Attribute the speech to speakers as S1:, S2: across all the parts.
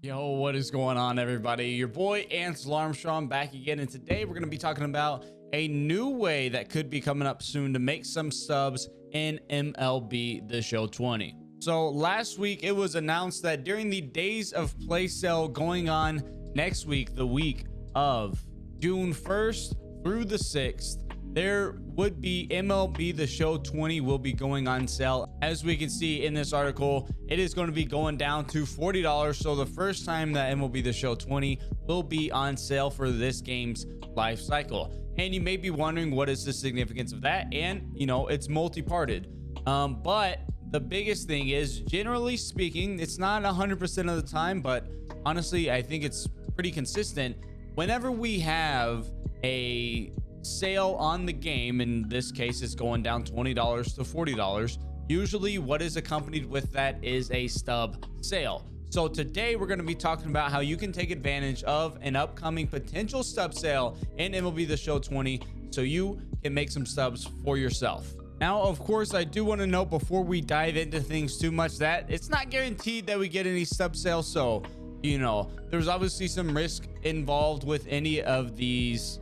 S1: Yo, what is going on, everybody? Your boy Ansel Armstrong back again, and today we're going to be talking about a new way that could be coming up soon to make some stubs in MLB The Show 20. So last week it was announced that during the days of play sale going on next week, the week of June 1st through the 6th, there would be MLB The Show 20 will be going on sale. As we can see in this article, it is going to be going down to $40. So the first time that MLB The Show 20 will be on sale for this game's life cycle. And you may be wondering, what is the significance of that? And you know, it's multi-parted. But the biggest thing is, generally speaking, it's not 100% of the time, but honestly, I think it's pretty consistent. Whenever we have a sale on the game, in this case it's going down $20 to $40, usually what is accompanied with that is a stub sale. So today we're going to be talking about how you can take advantage of an upcoming potential stub sale in MLB The Show 20 so you can make some stubs for yourself. Now, of course, I do want to note before we dive into things too much that it's not guaranteed that we get any stub sales. So you know, there's obviously some risk involved with any of these,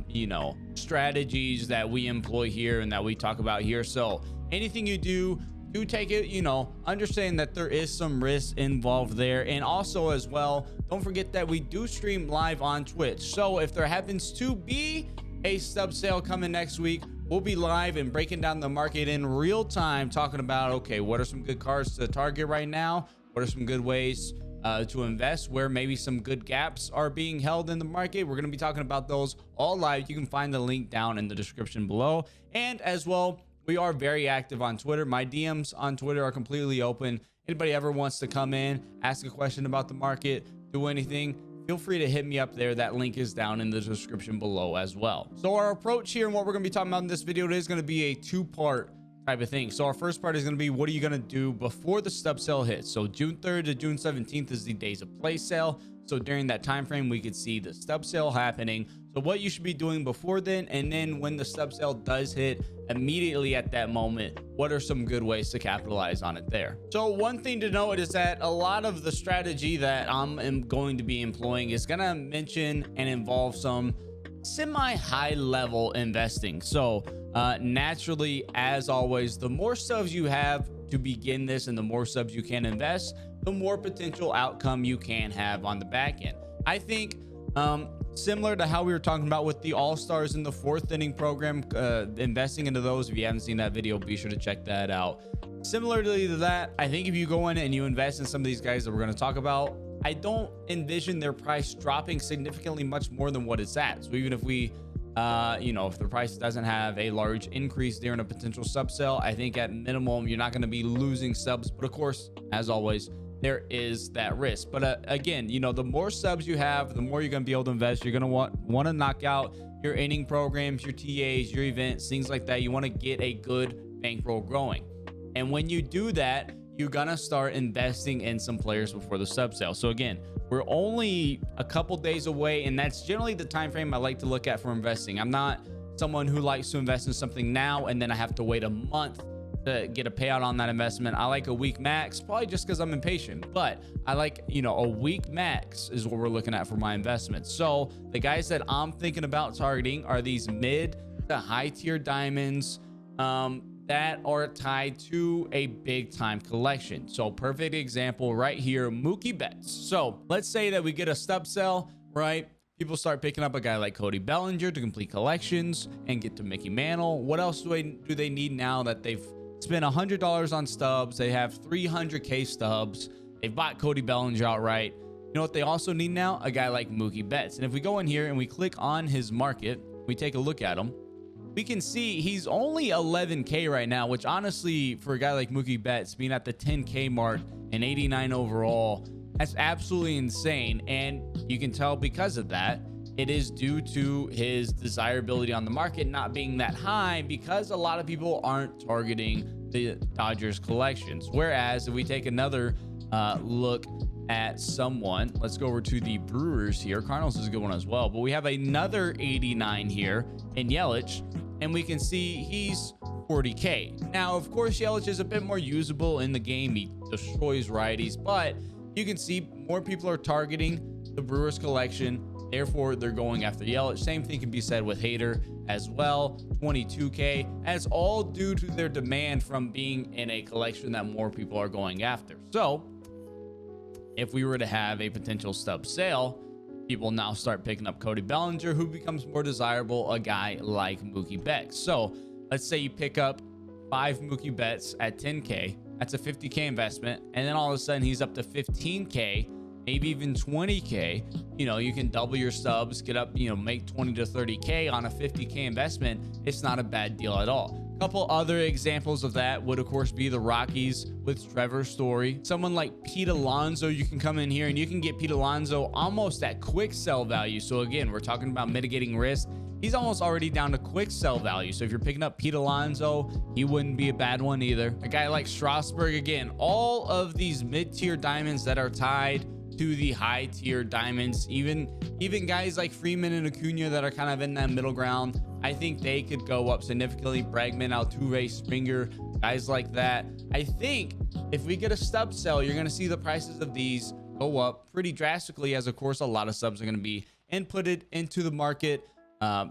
S1: you know, strategies that we employ here and that we talk about here. So anything you do take it, you know, understand that there is some risk involved there. And also as well, don't forget that we do stream live on Twitch. So if there happens to be a stub sale coming next week, we'll be live and breaking down the market in real time, talking about, okay, what are some good cards to target right now? What are some good ways to invest, where maybe some good gaps are being held in the market? We're going to be talking about those all live. You can find the link down in the description below. And as well, we are very active on Twitter. My DMs on Twitter are completely open. Anybody ever wants to come in, ask a question about the market, do anything, feel free to hit me up there. That link is down in the description below as well. So our approach here and what we're going to be talking about in this video today is going to be a two-part type of thing. So our first part is going to be, what are you going to do before the stub sale hits? So June 3rd to June 17th is the days of play sale. So during that time frame, we could see the stub sale happening. So what you should be doing before then, and then when the stub sale does hit, immediately at that moment, what are some good ways to capitalize on it there? So one thing to note is that a lot of the strategy that I'm going to be employing is going to mention and involve some semi-high level investing. So naturally, as always, the more subs you have to begin this and the more subs you can invest, the more potential outcome you can have on the back end. I think similar to how we were talking about with the all-stars in the fourth inning program, investing into those. If you haven't seen that video, be sure to check that out. Similarly to that, I think if you go in and you invest in some of these guys that we're going to talk about, I don't envision their price dropping significantly much more than what it's at. So even if we you know, if the price doesn't have a large increase during a potential sub sale, I think at minimum you're not going to be losing subs. But of course, as always, there is that risk. But again, you know, the more subs you have, the more you're going to be able to invest. You're going to want to knock out your inning programs, your TAs, your events, things like that. You want to get a good bankroll growing. And when you do that, you're going to start investing in some players before the sub sale. So again, we're only a couple days away, and that's generally the time frame I like to look at for investing. I'm not someone who likes to invest in something now and then I have to wait a month to get a payout on that investment. I like a week max, probably just because I'm impatient, but I like, you know, a week max is what we're looking at for my investments. So the guys that I'm thinking about targeting are these mid to high tier diamonds that are tied to a big time collection. So perfect example right here, Mookie Betts. So let's say that we get a stub sale, right? People start picking up a guy like Cody Bellinger to complete collections and get to Mickey Mantle. What else do they need now that they've spent $100 on stubs? They have 300K stubs. They've bought Cody Bellinger outright. You know what they also need now? A guy like Mookie Betts. And if we go in here and we click on his market, we take a look at him, we can see he's only 11K right now, which honestly, for a guy like Mookie Betts being at the 10K mark and 89 overall, that's absolutely insane. And you can tell because of that, it is due to his desirability on the market not being that high, because a lot of people aren't targeting the Dodgers collections. Whereas if we take another look at someone, let's go over to the Brewers here. Cardinals is a good one as well, but we have another 89 here in Yelich, and we can see he's 40K. Now, of course, Yelich is a bit more usable in the game. He destroys righties, but you can see more people are targeting the Brewers collection. Therefore, they're going after Yelich. Same thing can be said with Hader as well. 22K, and it's all due to their demand from being in a collection that more people are going after. So if we were to have a potential stub sale, people now start picking up Cody Bellinger, who becomes more desirable, a guy like Mookie Betts. So let's say you pick up 5 Mookie Betts at 10K. That's a 50K investment. And then all of a sudden he's up to 15K, maybe even 20K. You know, you can double your subs, get up, you know, make 20 to 30K on a 50K investment. It's not a bad deal at all. A couple other examples of that would, of course, be the Rockies with Trevor Story. Someone like Pete Alonso, you can come in here and you can get Pete Alonso almost at quick sell value. So again, we're talking about mitigating risk. He's almost already down to quick sell value. So if you're picking up Pete Alonso, he wouldn't be a bad one either. A guy like Strasburg, again, all of these mid-tier diamonds that are tied to the high tier diamonds, even guys like Freeman and Acuna that are kind of in that middle ground, I think they could go up significantly. Bregman, Altuve, Springer, guys like that. I think if we get a stub sale, you're going to see the prices of these go up pretty drastically, as of course a lot of subs are going to be inputted into the market.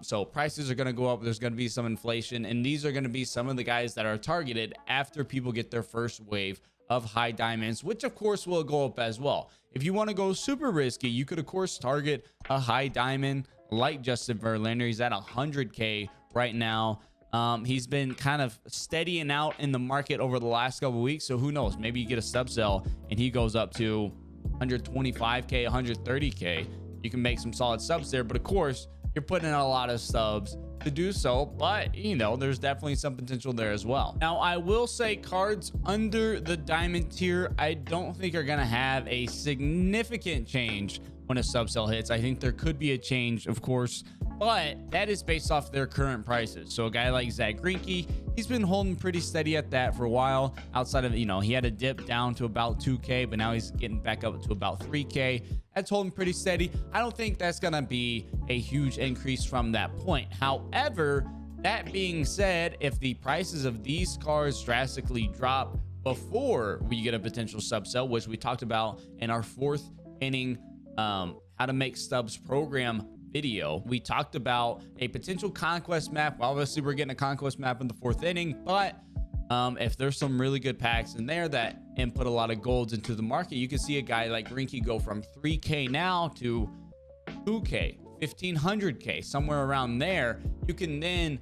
S1: So prices are going to go up. There's going to be some inflation, and these are going to be some of the guys that are targeted after people get their first wave of high diamonds, which of course will go up as well. If you want to go super risky, you could of course target a high diamond like Justin Verlander. He's at 100K right now. He's been kind of steadying out in the market over the last couple of weeks, so who knows, maybe you get a sub sell and he goes up to 125K, 130K. You can make some solid subs there, but of course you're putting in a lot of subs to do so, but you know, there's definitely some potential there as well. Now, I will say cards under the diamond tier, I don't think are going to have a significant change when a sub sell hits. I think there could be a change, of course, but that is based off their current prices. So a guy like Zach Greinke, he's been holding pretty steady at that for a while. Outside of, you know, he had a dip down to about 2K, but now he's getting back up to about 3K. That's holding pretty steady. I don't think that's gonna be a huge increase from that point. However, that being said, if the prices of these cards drastically drop before we get a potential sub sell, which we talked about in our 4th inning how to make stubs program video, we talked about a potential conquest map. Well, obviously we're getting a conquest map in the 4th inning, but if there's some really good packs in there that input a lot of golds into the market, you can see a guy like Greinke go from 3K now to 2K, 1500K, somewhere around there. You can then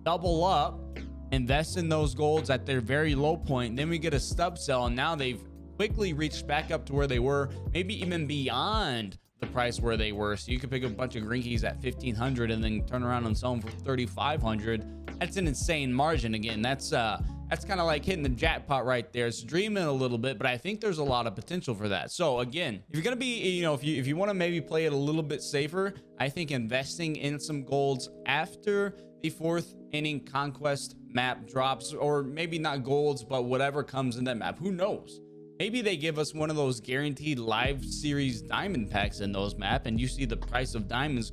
S1: double up, invest in those golds at their very low point. Then we get a stub sell, and now they've quickly reached back up to where they were, maybe even beyond the price where they were. So you could pick up a bunch of Greinke's at 1500 and then turn around and sell them for 3500. That's an insane margin. Again, that's kind of like hitting the jackpot right there. It's dreaming a little bit, but I think there's a lot of potential for that. So again, if you're gonna be, you know, if you want to maybe play it a little bit safer, I think investing in some golds after the 4th inning conquest map drops, or maybe not golds, but whatever comes in that map, who knows? Maybe they give us one of those guaranteed live series diamond packs in those map, and you see the price of diamonds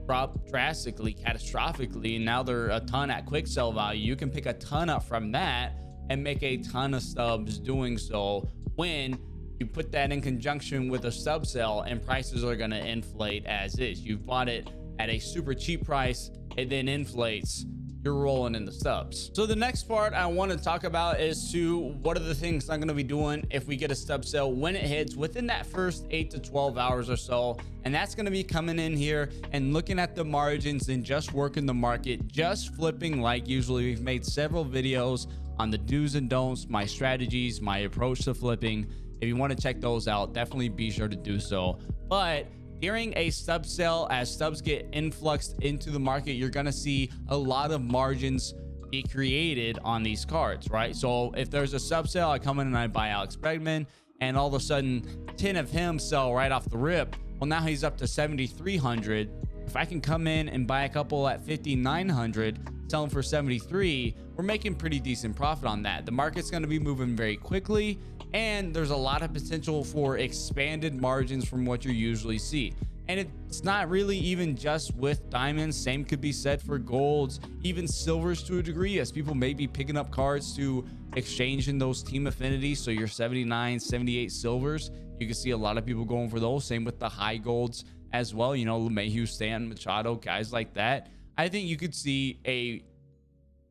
S1: drop drastically, catastrophically, and now they're a ton at quick sell value. You can pick a ton up from that and make a ton of stubs doing so, when you put that in conjunction with a sub sell and prices are going to inflate as is. You've bought it at a super cheap price, it then inflates, you're rolling in the stubs. So the next part I want to talk about is what are the things I'm going to be doing if we get a stub sale when it hits within that first 8 to 12 hours or so. And that's going to be coming in here and looking at the margins and just working the market, just flipping like usually. We've made several videos on the do's and don'ts, my strategies, my approach to flipping. If you want to check those out, definitely be sure to do so. But during a stub sale, as stubs get influxed into the market, you're going to see a lot of margins be created on these cards, right? So if there's a sub sale, I come in and I buy Alex Bregman, and all of a sudden 10 of him sell right off the rip. Well, now he's up to 7,300. If I can come in and buy a couple at 5,900, sell them for 73, we're making pretty decent profit on that. The market's going to be moving very quickly, and there's a lot of potential for expanded margins from what you usually see. And it's not really even just with diamonds. Same could be said for golds, even silvers to a degree, as people may be picking up cards to exchange in those team affinities. So your 79, 78 silvers, you can see a lot of people going for those. Same with the high golds as well. You know, LeMahieu, Stanton, Machado, guys like that. I think you could see a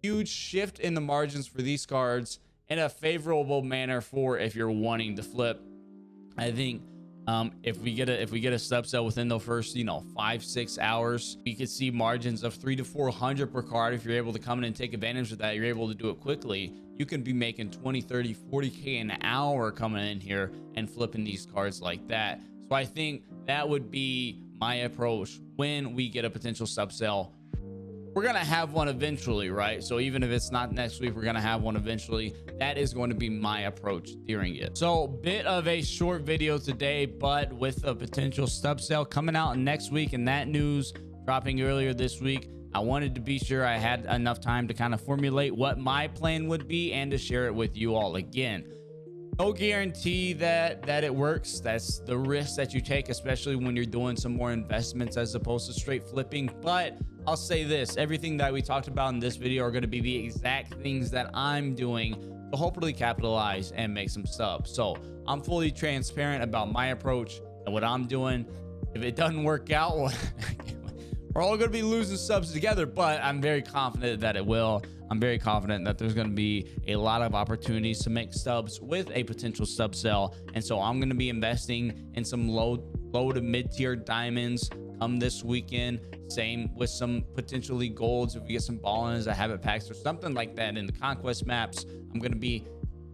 S1: huge shift in the margins for these cards in a favorable manner for if you're wanting to flip. I think if we get a stub sale within the first 5-6 hours, we could see margins of 300 to 400 per card. If you're able to come in and take advantage of that, you're able to do it quickly. You can be making 20, 30, 40k an hour coming in here and flipping these cards like that. So I think that would be my approach when we get a potential stub sale. We're gonna have one eventually, right? So even if it's not next week, we're gonna have one eventually. That is going to be my approach during it. So bit of a short video today, but with a potential stub sale coming out next week and that news dropping earlier this week, I wanted to be sure I had enough time to kind of formulate what my plan would be and to share it with you all. Again, no guarantee that it works. That's the risk that you take, especially when you're doing some more investments as opposed to straight flipping. But I'll say this, everything that we talked about in this video are going to be the exact things that I'm doing to hopefully capitalize and make some stubs. So I'm fully transparent about my approach and what I'm doing. If it doesn't work out, well, we're all going to be losing subs together, but I'm very confident that it will. I'm very confident that there's going to be a lot of opportunities to make stubs with a potential stub sale. And so I'm going to be investing in some low to mid-tier diamonds this weekend. Same with some potentially golds if we get some ball-ins that habit packs or something like that in the conquest maps. I'm going to be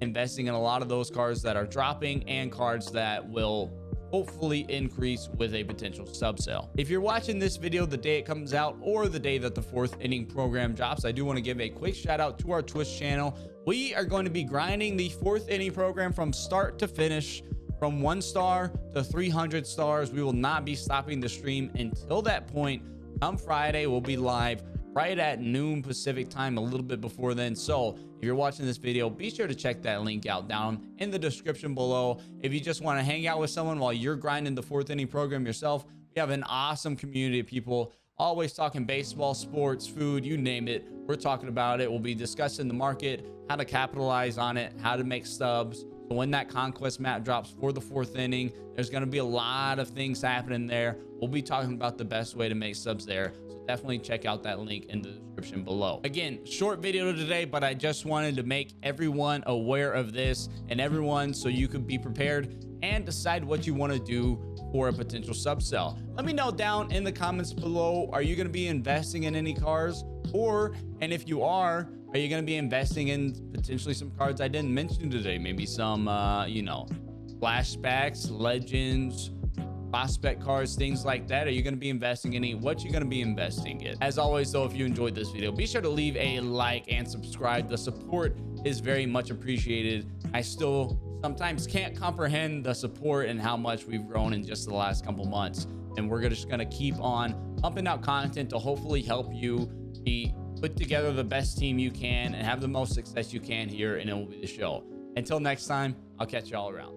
S1: investing in a lot of those cards that are dropping and cards that will hopefully increase with a potential sub sale. If you're watching this video the day it comes out or the day that the 4th inning program drops, I do want to give a quick shout out to our Twitch channel. We are going to be grinding the 4th inning program from start to finish, from 1 star to 300 stars. We will not be stopping the stream until that point. Come Friday, we'll be live right at noon Pacific time, a little bit before then. So if you're watching this video, be sure to check that link out down in the description below. If you just want to hang out with someone while you're grinding the 4th inning program yourself, we have an awesome community of people always talking baseball, sports, food, you name it. We're talking about it. We'll be discussing the market, how to capitalize on it, how to make stubs. So when that conquest map drops for the 4th inning, there's going to be a lot of things happening there. We'll be talking about the best way to make subs there. So definitely check out that link in the description below. Again, short video today, but I just wanted to make everyone aware of this and everyone so you could be prepared and decide what you want to do for a potential sub sale. Let me know down in the comments below, are you going to be investing in any cars? And if you are you going to be investing in potentially some cards I didn't mention today? Maybe some, flashbacks, legends, prospect cards, things like that. Are you going to be investing in what you going to be investing in? As always, though, if you enjoyed this video, be sure to leave a like and subscribe. The support is very much appreciated. I still sometimes can't comprehend the support and how much we've grown in just the last couple months. And we're just going to keep on pumping out content to hopefully help you put together the best team you can and have the most success you can here in MLB The Show. Until next time, I'll catch y'all around.